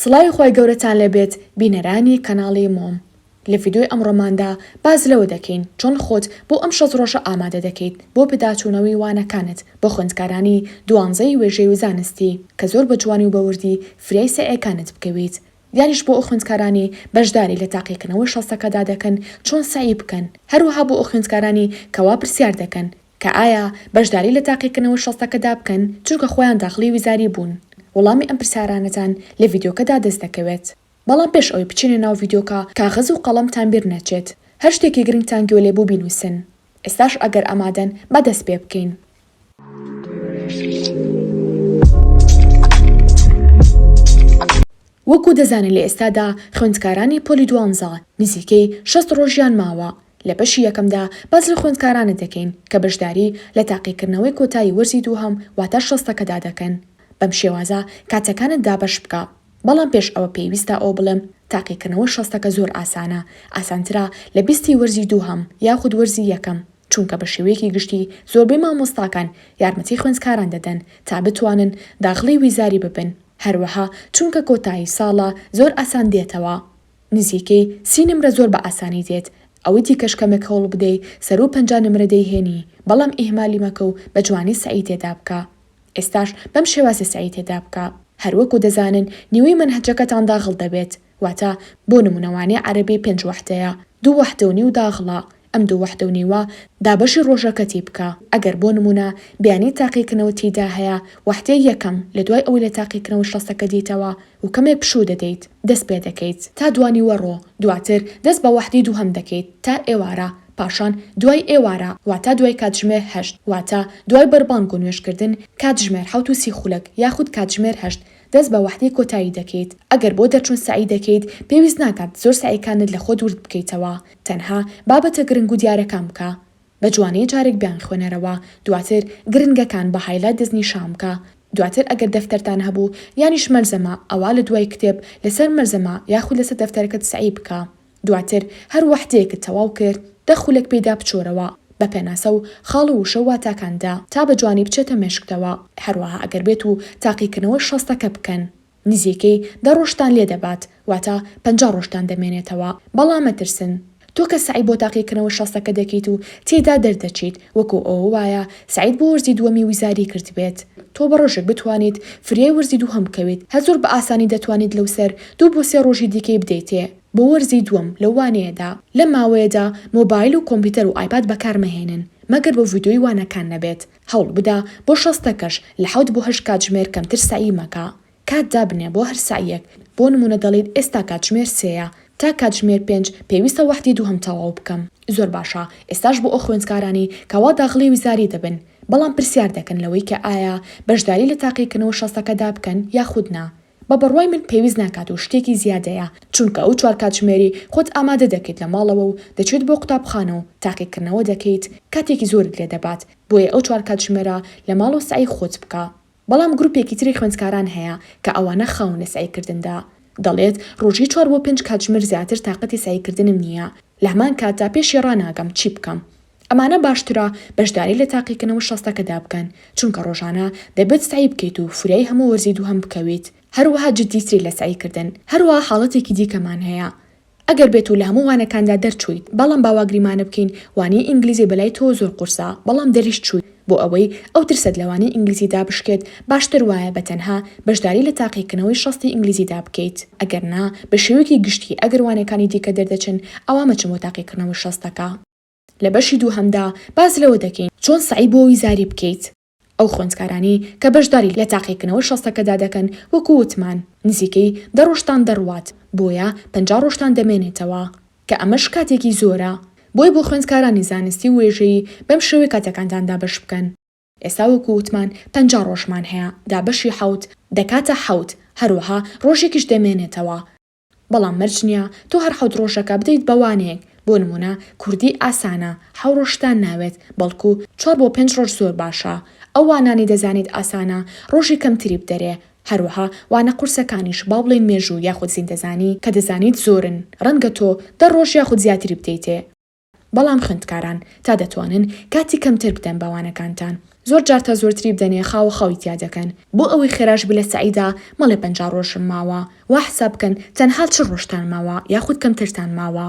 سڵاوی خۆی گەورەتان لەبێت بینەرانی کەناڵی مۆم. لە ڤیدیۆی ئەمڕۆماندا باز لەوە دەکەین چۆن خۆت بۆ ئەم 6 ڕۆژە ئامادە دەکەیت بۆ پێداچوونەوەی وانەکانت بۆ خوێندکارانی 12ی وێژەی و زانستی کە زۆر بە جوانی و بەوردی فریای سەیەکانت بکەویت، یانیش بۆ ئەو خوێندکارانی بەشداری لە تاقیکردنەوەی شەستەکەدا دەکەن چۆن سعی بکەن، هەروەها بۆ ئەو خوێندکارانی کەوا پرسیار دەکەن کە ئایا بەشداری لە تاقیکردنەوەی شەستەکەدا بکەن چونکە خۆیان داخلی ویزاری بوون. وەڵامی ئەم پرسیارانەتان لە ڤیدیۆکەدا دەست دەکەوێت. بەڵام پێش ئەوەی بچینە ناو ڤیدیۆکە کاغەز و قەڵەمتان بیر نەچێت، هەر شتێکی گرنگتان گوێ لێ بوو بینووسن. ئێستاش ئەگەر ئامادەن بەدەست پێ بکەین. وەکو دەزانن لە ئێستادا خوێندکارانی پۆلی 12 نزیکەی 6 ڕۆژیان ماوە. لە بەشی یەکەمدا باز لە خوێندکارانت دەکەین کە بەشداری لە تاقیکردنەوەی کۆتایی وەرزی دووهەم واتە شەستەکەدا دەکەن. بەم شێوازە کاتەکانت دابەش بکە. بەڵام پێش ئەوە پێویستە ئەو بڵێم تاقیکردنەوەی شەستەکە زۆر ئاسانە، ئاسانترە لە 20 وەرزی دووهەم یاخود وەرزی یەکەم، چونکە بە شێوەیەکی گشتی زۆربەی مامۆستاکان یارمەتی خوێندکاران دەدەن تا بتوانن داخلی ویزاری ببن. هەروەها چونکە کۆتایی ساڵە زۆر ئاسان دێتەوە، نزیکەی 30 نمرە زۆر بە ئاسانی دێت. ئەوەی دیکەش کەمێک هەوڵ بدەی سەر و 50 نمرە دەیهێنی، بەڵام ئیهمالی مەکە و بە جوانی سعی تێدا بکە. ئێستاش بەم شێوازە سعی تێدا بکە. هەروەکو دەزانن نیوەی منهەجەکەتان داخڵ دەبێت، واتە بۆ نمونەوانی عەرەبی 5 وەحدەیە، 2 وەحدە و نیو داخڵە. ئەم 2 وەحدە و نیوە دابەشی ڕۆژەکەتی بکە. ئەگەر بۆ نمونە بیانی تاقیکردنەوە تێدا هەیە، وەحدەی یەکەم لە دوای ئەوەی لە تاقیکردنەوەی شەستەکە دیتەوە و کەمێک پشوو دەدەیت، دەست پێ دەکەیت تا دوانی وەڕۆ، دواتر دەست بە وەحدەی دووهەم دەکەیت تا ئێوارە، پاشان دوای ئێوارە واتە دوای کاتژمێر 8 واتە دوای بەربانگ و نوێشکردن کاتژمێر 7 و 30 خولەک یاخود کاتژمێر 8 دەست بە وەحدەی کۆتایی دەکەیت. ئەگەر بۆ دەرچوون سعی دەکەیت پێویست ناکات زۆر سعیکانت لە خۆت ورد بکەیتەوە، تەنها بابەتە گرنگ و دیارەکان بکە. بە جوانی جارێک بیان خوێنەرەوە، دواتر گرنگەکان بە هایلایت دەستنیشان بکە. دواتر ئەگەر دەفتەرتان هەبوو یانیش مەرزەمە ئەوا لە دوای کتێب لەسەر مەرزەمە یاخود لەسەر دەفتەرەکەت سعی بکە. دواتر هەر وەحدەیەکت تەواو کرد 10 خولەک پێدا بچۆرەوە بە پێناسە و خاڵ و وشە واتاکاندا تا بە جوانی بچێتە مێشکتەوە. هەروەها ئەگەر بێت و تاقیکردنەوەی شەستەکە بکەن، نزیکەی 10 ڕۆژتان لێ دەبات، واتە 50 ڕۆژتان دەمێنێتەوە. بەڵام مەترسن، تۆ کە سعی بۆ تاقیکردنەوەی شەستەکە دەکەیت و تێدا دەردەچیت، وەکو ئەوە وایە سعید بۆ وەرزی دووەمی ویزاری کرد بێت، تۆ بە ڕۆژێک بتوانیت فریای وەرزی دووهەم بکەویت. هەر زۆر بە ئاسانی دەتوانیت لەو سەر 2 بۆ 3 ڕۆژی دیکەی بدەیتێ بۆ وەرزی دووەم. لەو وانەیەدا لە ماوەیەدا مۆبایل و کۆمپیوتەر و ئایپاد بەکارمەهێنن مەگەر بۆ ڤیدیۆی وانەکان نەبێت. هەوڵ بدا بۆ شەستەکەش لە 7 بۆ 8 کاتژمێر کەمتر سعی مەکە. کات دابنێ بۆ هەر سعیەک. بۆ نمونە دەڵێت ئێستا کاتژمێر 3 تا کاتژمێر 5 پێویستە وەحدی دووهەم تەواو بکەم. زۆر باشە. ئێستاش بۆ ئەو خوێندکارانی کەوا داخلی ویزاری دەبن، بەڵام پرسیار دەکەن لەوەی کە ئایا بەشداری لە تاقیکردنەوەی شەستەکەدا بکەن یاخود نا. بە بەڕوای من پێویست ناکات و شتێکی زیادەیە، چونکە ئەو 4 کاتژمێری خۆت ئامادە دەکەیت لە ماڵەوە و دەچێت بۆ قوتابخانە و تاقیکردنەوە دەکەیت، کاتێکی زۆرت لێ دەبات، بۆیە ئەو 4 کاتژمێرە لە ماڵ و سعی خۆت بکە. بەڵام گروپێکی تری خوێندکاران هەیە کە ئەوانە خاون لە سعیکردندا، دەڵێت ڕۆژی 4 بۆ 5 کاتژمێر زیاتر تاقەتی سعیکردنم نییە، لە هەمان کاتدا پێشی ڕاناگەم چی بکەم. ئەمانە باشترە بەشداری لە تاقیکردنەوەی شەستەکەدا بکەن، چونکە ڕۆژانە دەبێت سعی بکەیت و فریای هەموو وەرزی دووهەم بکەویت. هەروەها جددیتری لە سعیکردن. هەروەها حاڵەتێکی دیکەمان هەیە. ئەگەر بێت و لە هەموو وانەکاندا دەرچوویت، بەڵام باواگریمانە بکەین وانی ئینگلیزی بەلای تۆ زۆر قورسە، بەڵام دەریش چوویت بۆ ئەوەی ئەو ترسەت لەوانی ئینگلیزیدا بشکێت، باشتر وایە بە تەنها بەشداری لە تاقیکردنەوەی شەستی ئینگلیزیدا بکەیت. ئەگەر نا بە شێوەیەکی گشتی ئەگەر وانەکانی دیکە دەردەچن ئەوا مەچم بۆ تاقیکردنەوەی شەستەکە. لە بەشی دووهەمدا باز لەوە دەکەین چۆن سعی بۆ ویزاری بکەیت. ئەو خوێندکارانی کە بەشداری لە تاقیکردنەوەی شەستەکەدا دەکەن، وەکو وتمان نزیکەی 10 ڕۆژتان دەڕوات، بۆیە 50 ڕۆژتان دەمێنێتەوە، کە ئەمەش کاتێکی زۆرە. بۆی بۆ خوێندکارانی زانستی و وێژەیی بەم شێوەی کاتەکانتان دابەش بکەن. ئێستا وەکو وتمان 50 ڕۆژمان هەیە، دابەشی 7 دەکاتە 7، هەروەها ڕۆژێکیش دەمێنێتەوە. بەڵام مەرج نییە تۆ هەر 7 ڕۆژەکە بدەیت بەوانەیەک. بۆ نمونە کوردی ئاسانە، 7 ڕۆژتان ناوێت، بەڵکو 4 بۆ 5 ڕۆژ زۆر باشە. ئەو وانانی دەزانیت ئاسانە ڕۆژی کەمتری بدەرێ. هەروەها وانە قورسەکانیش با بڵێن مێژوو یاخود زیندەزانی کە دەزانیت زۆرن، ڕەنگە تۆ 10 ڕۆژ یاخود زیاتری بدەیتێ. بەڵام خوێندکاران تا دەتوانن کاتی کەمتر بدەن بەوانەکانتان، زۆر جارتە زۆرتری بدەنێ خاوە خەوی تیا دەکەن بۆ ئەوەی خێراش بلە سعیدا مەڵێ 50 ڕۆژم ماوە وا حساب بکەن تەنها 4 ڕۆژتان ماوە یاخود کەمترتان ماوە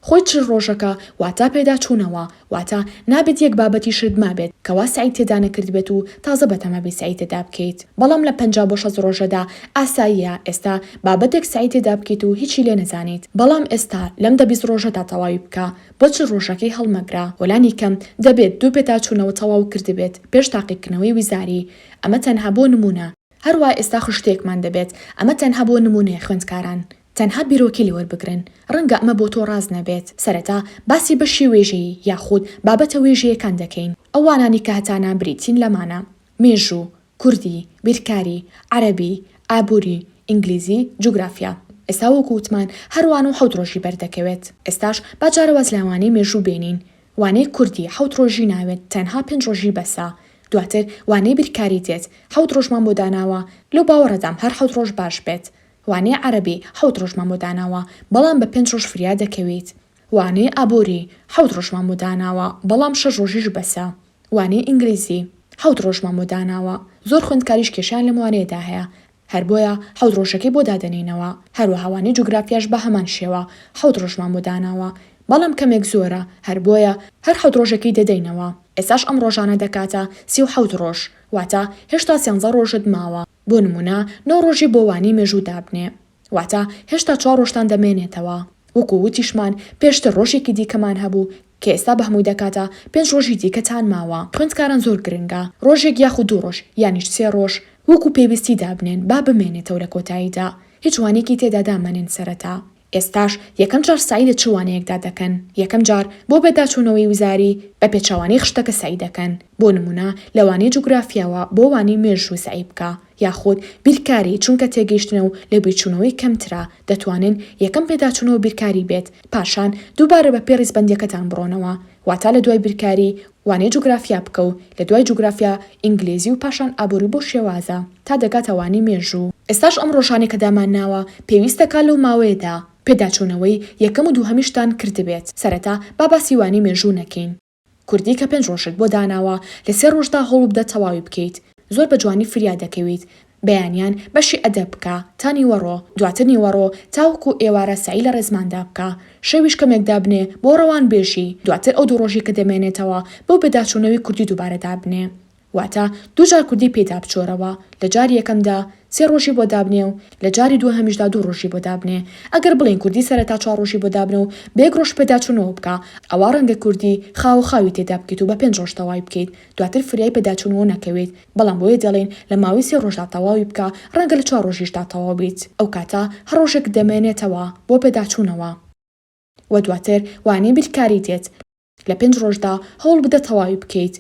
خۆی 4 ڕۆژەکە واتە پێدا چوونەوە واتە نابێت یەک بابەتی شت مابێت کەوا سعید تێدا نەکرد بێت و تازە بەتەمە بێ سعید تێدا بکەیت بەڵام لە 50 بۆ 60 ڕۆژەدا ئاساییە ئێستا بابەتێک سعید تێدا بکەیت و هیچی لێ نەزانیت بەڵام ئێستا لەم 20 ڕۆژەدا تەواوی بکە بۆ 4 ڕۆژەکەی هەڵمەگرە وەلانی کەم دەبێت 2 پێدا چوونەوە تەواو کردبێت پێش تاقیکردنەوەی ویزاری ئەمە تەنها بۆ نمونە هەروە ئێستا خشتێکمان دەبێت ئەمە تەنها بۆ نمونەیە خوێندکاران تەنها بیرۆکی لێوەربگرن ڕەنگە ئەمە بۆ تۆ ڕاز نەبێت سەرەتا باسی بەشی وێژەیی یاخود بابەتە وێژەیەکان دەکەین ئەوانانی کە هەتانا بریتین لەمانە مێژوو کوردی بیرکاری عەرەبی ئابووری ئینگلیزی جوگرافیا ئێستا وەکووتمان هەروان و 7 ڕۆژی بەردەکەوێت ئێستاش باجارە وەزلاوانی مێژوو بێنین وانەی کوردی 7 ڕۆژی ناوێت تەنها 5 ڕۆژی بەسە دواتر وانەی بیرکاری دێت 7 ڕۆژمان بۆ داناوە لەو باوەڕەدام هەر 7 ڕۆژ باش بێت وانەی عەرەبی 7 ڕۆژمان بۆ داناوە بەڵام بە 5 ڕۆژ فریا دەکەوێت وانەی ئابووری 7 ڕۆژمان بۆ داناوە بەڵام 6 ڕۆژیش بەسە وانەی ئینگلیزی 7 ڕۆژمان بۆ داناوە زۆر خوێندکاریش کێشان لەم وانەیەدا هەیە هەر بۆیە 7 ڕۆژەکەی بۆ دادەنینەوە هەروەها وانەی جوگرافیاش بە هەمان شێوە 7 ڕۆژمان بۆ داناوە بەڵام کەمێک زۆرە هەر بۆیە هەر 7 ڕۆژەکەی دەدەینەوە ئێستاش ئەم ڕۆژانە دەکاتە 37 ڕۆژ واتە هێشتا 13 ڕۆژت ماوە بۆ نمونە 9 ڕۆژی بۆ وانی مێژوو دابنێ واتە هێشتا 4 ڕۆژتان دەمێنێتەوە وەکو وتیشمان پێشتر ڕۆژێکی دیکەمان هەبوو کە ئێستا بە هەمووی دەکاتە 5 ڕۆژی دیکەتان ماوە خوێندکاران زۆر گرنگە ڕۆژێک یاخود 2 ڕۆژ یانیش 3 ڕۆژ وەکو پێویستی دابنێن با بمێنێتەوە لە کۆتاییدا هیچ وانێکی تێدا دامەنێن سەرەتا ئێستاش یەکەم جار سعید چ وانەیەکدا دەکەن یەکەم جار بۆ بێداچوونەوەی ویزاری بە پێچەوانەی خشتەکە سعی دەکەن بۆ نمونە لەوانەی جوگرافیاوە بۆ وانی مێژوو سعی بکە یاخود بیرکاری چونکە تێگەیشتنە و لە بیرچوونەوەی کەمترا دەتوانن یەکەم پێداچوونەوە بیرکاری بێت پاشان دووبارە بە پێ ڕیزبەندیەکەتان بڕۆنەوە واتە لە دوای بیرکاری وانەی جوگرافیا بکە و لە دوای جوگرافیا ئینگلیزی و پاشان ئابووری بۆ شێوازە تا دەگاتە وانی مێژوو ئێستاش ئەم ڕۆژانێک کە دامان ناوە پێویستەکە لەو ماوەیەدا پێداچوونەوەی یەکەم و دووهەمیشتان کردبێت سەرەتا با باسی وانی مێژوو نەکەین کوردی کە 5 ڕۆژت بۆ داناوە لە 3 ڕۆژدا هەوڵ بدە تەواوی بکەیت زۆر بە جوانی فریا دەکەویت بەیانیان بەشی ئەدەب بکە تا نیوەڕۆ دواتر نیوەڕۆ تاوەکو ئێوارە سعی لە ڕێزماندا بکە شەویش کەمێک دابنێ بۆ ڕەوان بێژی دواتر ئەو 2 ڕۆژی کە دەمێنێتەوە بۆ پێداچوونەوەی کوردی دووبارە دابنێ واتە 2 جار کوردی پێدا بچۆرەوە لە جاری یەکەمدا 3 ڕۆژی بۆ دابنێ و لە جاری دووهەمیشدا 2 ڕۆژی بۆ دابنێ ئەگەر بڵین کوردی سەرەتا 4 ڕۆژی بۆ دابنێ و بێک ڕۆژ پێداچوونەوە بکە ئەوە ڕەنگە کوردی خاو خاوی تێدا بکەیت و بە 5 ڕۆژ تەواوی بکەیت دواتر فریای پێداچوونەوە نەکەوێت بەڵام بۆیە دەڵێن لە ماوەی 3 ڕۆژدا تەواوی بکە ڕەنگە لە 4 ڕۆژیشدا تەواو بیت ئەو کاتە هەر ڕۆژێک دەمێنێتەوە بۆ پێداچوونەوە و دواتر وانەی بیرکاری دێت لە 5 ڕۆژدا هەوڵ بدە تەواوی بکەیت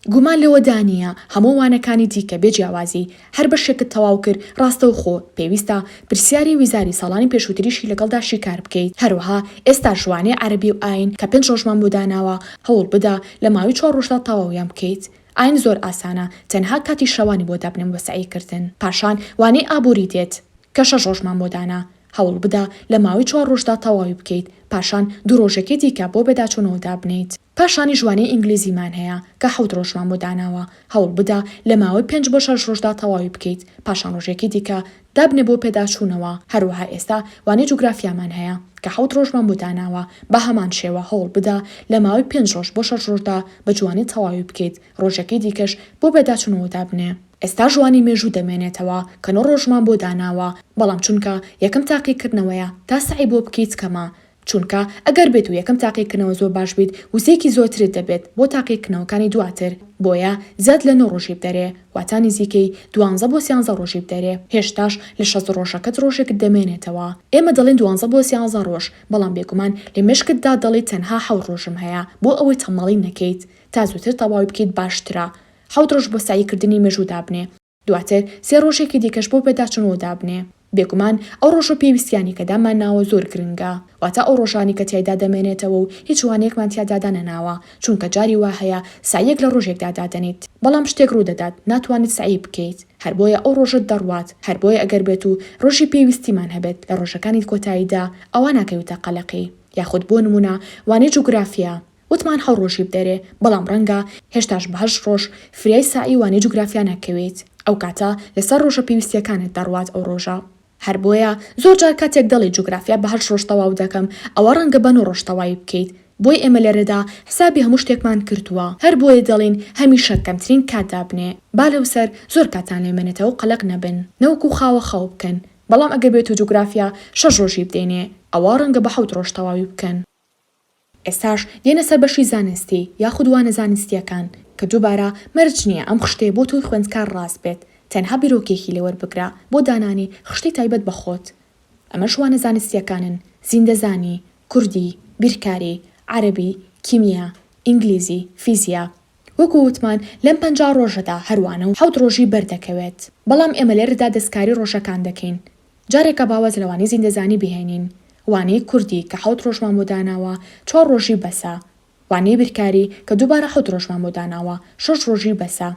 گومان لەوە دانیە هەموو وانەکانی دیکە بێجیاوازی هەر بەشێکت تەواو کرد ڕاستەوخۆ پێویستە پرسیاری ویزاری ساڵانی پێشووتریشی لەگەڵدا شیکار بکەیت هەروەها ئێستا ژوانێ عەرەبی و ئاین کە 5 ڕۆژمان بۆ داناوە هەوڵ بدە لە ماوەی 4 ڕۆژدا تەواویان بکەیت ئاین زۆر ئاسانە تەنها کاتی شەوانی بۆ دابنێن بە سعیکردن پاشان وانەی ئابووری دێت کە 6 ڕۆژمان بۆ دانا هەوڵ بدە لە ماوەی 4 ڕۆژدا تەواوی بکەیت پاشان 2 ڕۆژێکی دیکە بۆ بێداچوونەوە دابنیت پاشانی ژوانەی ئینگلیزیمان هەیە کە 7 ڕۆژمان بۆ داناوە هەوڵ بدە لە ماوەی 5 بۆ 6 ڕۆژدا تەواوی بکەیت پاشان ڕۆژێکی دیکە دابنێ بۆ پێداچوونەوە هەروەها ئێستا وانەی جوگرافیامان هەیە کە 7 ڕۆژمان بۆ داناوە بە هەمان شێوە هەوڵ بدە لە ماوەی 5 ڕۆژ بۆ 6 ڕۆژدا بە جوانی تەواوی بکەیت ڕۆژێکی دیکەش بۆ پێداچوونەوە دابنێ ئێستا ژوانی مێژوو دەمێنێتەوە کە 9 ڕۆژمان بۆ داناوە بەڵام چونکە یەکەم تاقیکردنەوەیە تا سعی بۆ بکەیت کەمە چونکە ئەگەر بێت و یەکەم تاقیکردنەوە زۆر باش بیت وزەیەکی زۆرترت دەبێت بۆ تاقیکردنەوەکانی دواتر بۆیە زیاد لە 9 ڕۆژی بدەرێ واتە نزیکەی 12 بۆ 13 ڕۆژی بدەرێ هێشتاش لە 6 ڕۆژەکەت ڕۆژێکت دەمێنێتەوە ئێمە دەڵێن 12 بۆ 13 ڕۆژ بەڵام بێگومان لە مێشکتدا دەڵێت تەنها 7 ڕۆژم هەیە بۆ ئەوەی تەمەڵی نەکەیت تا زووتر تەواوی بکەیت باشترە 7 ڕۆژ بۆ سعیکردنی مێژوو دابنێ دواتر 3 ڕۆژێکی دیکەش بۆ پێداچوونەوە دابنێ بێگومان ئەو ڕۆژ و پێویستیانی کە دامان ناوە زۆر گرنگە واتە ئەو ڕۆژانی کە تیایدا دەمێنێتەوە و هیچ وانەیەکمان تیادا دانەناوە چونکە جاری وا هەیە سایەک لە ڕۆژێکدا دادەنیت بەڵام شتێک ڕوو دەدات ناتوانیت سعی بکەیت هەر بۆیە ئەو ڕۆژت دەڕوات هەر بۆیە ئەگەر بێت و ڕۆژی پێویستیمان هەبێت لە ڕۆژەکانی کۆتاییدا ئەوە ناکەوێتە قەلەقی یاخود بۆ نمونە وانەی جوگرافیا وتمان حەو ڕۆژی بدەرێ بەڵام ڕەنگە هێشتاش بە 8 ڕۆژ فریای سائی وانەی جوگرافیا نەکەوێت ئەو کاتە لەسەر ڕۆژە پێویستیەکانت دەڕوات ئەو ڕۆژە هەر بۆیە زۆر جار کاتێک دەڵی جوگرافیا بە 8 ڕۆژ تەواو دەکەم ئەوە ڕەنگە بە 9 ڕۆژ تەواوی بکەیت بۆی ئێمە لێرەدا حسابی هەموو شتێکمان کردووە هەر بۆیە دەڵێن هەمیشە کەمترین کاتدا بنێ با لەوسەر زۆر کاتان لێمێنێتەوە و قەلەق نەبن نەوەکو خاوە خەو بکەن بەڵام ئەگەر بێت و جوگرافیا 6 ڕۆژی بدەینێ ئەوە ڕەنگە بە 7 ڕۆژ تەواوی بکەن ئێستاش دێنە سەر بەشی زانستی یاخود وانە زانستیەکان کە دووبارە مەرج نییە ئەم خشتێ بۆ توی خوێندکار ڕاست بێت تەنها بیرۆکێکی لێوەربگرا بۆ دانانی خشتی تایبەت بەخۆت ئەمەش وانە زانستیەکانن زیندەزانی کوردی بیرکاری عەربی کیمیا ئینگلیزی فیزیا وەکو وتمان لەم 50 ڕۆژەدا هەروانە و 7 ڕۆژی بەردەکەوێت بەڵام ئێمە لێرەدا دەستکاری ڕۆژەکان دەکەین جارێکە باوەز لەوانی زیندەزانی بهێنین وانەی کوردی کە 7 ڕۆژمان بۆ داناوە 4 ڕۆژی بەسە وانەی بیرکاری کە دووبارە 7 ڕۆژمان بۆ داناوە 6 ڕۆژی بەسە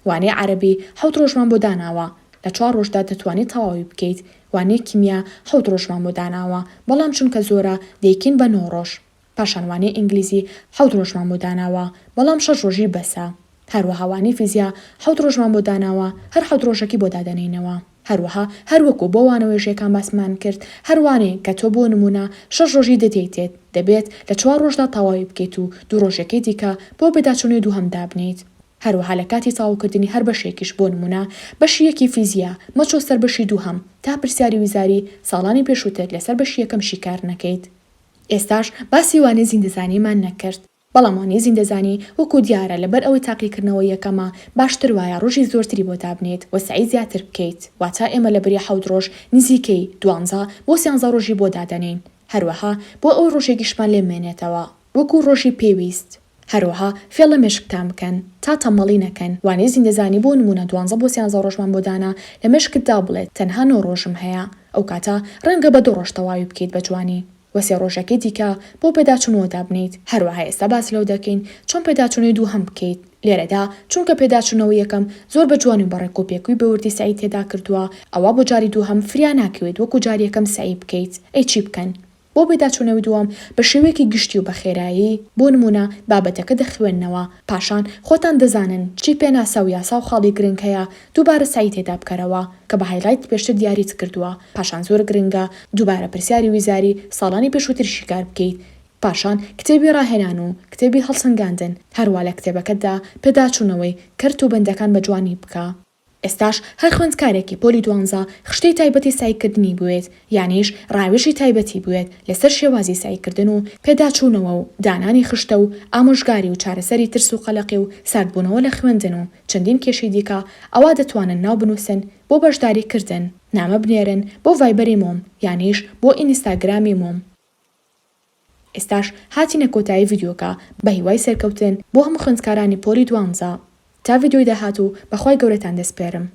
وانەی عەربی 7 ڕۆژمان بۆ داناوە لە 4 ڕۆژدا دەتوانیت تەواوی بکەیت وانەی کیمیا 7 ڕۆژمان بۆ داناوە بەڵام چونکە زۆرە دەیکەین بە 9 ڕۆژ پاشان وانەی ئینگلیزی 7 ڕۆژمان بۆ داناوە بەڵام 6 ڕۆژی بەسە هەروەها وانەی فیزیا 7 ڕۆژمان بۆ داناوە هەر 7 ڕۆژێکی بۆ دادەنینەوە هەروەها هەروەکو بۆ وانەوێژەکان باسمان کرد هەروانەیە کە تۆ بۆ نمونە 6 ڕۆژی دەدەیتێت دەبێت لە 4 ڕۆژدا تەواوی بکەیت و 2 ڕۆژەکەی دیکە بۆ پێداچوونەی دووهەمدا بنیت هەروەها لە کاتی تەواوکردنی هەر بەشێکیش بۆ نمونە بەشی یەکی فیزیا مەچۆ سەر بەشی دووهەم تا پرسیاری ویزاری ساڵانی پێشووتر لەسەر بەشی یەکەم شیکار نەکەیت ئێستاش باسی وانەی زیندەزانیمان نەکرد بەڵام وانەی زیندەزانی وەکو دیارە لەبەر ئەوەی تاقیکردنەوە یەکەمە باشتر وایە ڕۆژی زۆرتری بۆ دابنێت و سعی زیاتر بکەیت واتە ئێمە لەبەری 7 ڕۆژ نزیکەی 12 بۆ 13 ڕۆژی بۆ دادەنین هەروەها بۆ ئەو ڕۆژێکیشمان لێمێنێتەوە وەکو ڕۆژی پێویست هەروەها فێڵ لە مێشکتان بکەن تا تەمەڵی نەکەن وانەی زیندەزانی بۆ نمونە 12 بۆ 13 ڕۆژمان بۆ دانا لە مێشکتدا بڵێت تەنها 9 ڕۆژم هەیە ئەو کاتە ڕەنگە بە 2 ڕۆژ تەواوی بکەیت بە جوانی وەسێ ڕۆژەکەی دیکە بۆ پێداچوونەوە دابنیت هەروەها ئێستا باس لەو دەکەین چۆن پێداچوونەی دووهەم بکەیت لێرەدا چونکە پێداچوونەوە یەکەم زۆر بە جوانی بەڕێک و پێکوی بەوردی سعی تێدا کردووە ئەوە بۆ جاری دووهەم فریا ناکەوێت وەکو جاری یەکەم سعی بکەیت ئەی چی بکەن بۆ پێداچوونەوەی دووەم بە شێوەیەکی گشتی و بە خێرایی بۆ نمونە بابەتەکە دەخوێننەوە پاشان خۆتان دەزانن چی پێناسا و یاسا و خاڵی گرنگ هەیە دووبارە سعی تێدا بکەرەوە کە بە هایلایت پێشتر دیاریت کردووە پاشان زۆر گرنگە دووبارە پرسیاری ویزاری ساڵانی پێشووتر شیکار بکەیت پاشان کتێبی ڕاهێنان و کتێبی هەڵسەنگاندن هەروە لە کتێبەکەتدا پێداچوونەوەی کەرت و بەندەکان بە جوانی بکە ئێستاش هەر خوێندکارێکی پۆلی 12 خشتەی تایبەتی سایکردنی بوێت یانیش ڕاوێژی تایبەتی بوێت لەسەر شێوازی سایکردن و پێداچوونەوە و دانانی خشتە و ئامۆژگاری و چارەسەری ترس و قەلەقی و ساردبوونەوە لە خوێندن و چەندین کێشەی دیکە ئەوا دەتوانن ناو بنووسن بۆ بەشداریکردن نامە بنێرن بۆ ڤایبەری مۆم یانیش بۆ ئینستاگرامی مۆم ئێستاش هاتینە کۆتایی ڤیدیۆکە بە هیوای سەرکەوتن بۆ هەموو خوێندکارانی پۆلی 12 تا ڤیدیۆی داهاتوو بەخوای گەورەتان دەسپێرم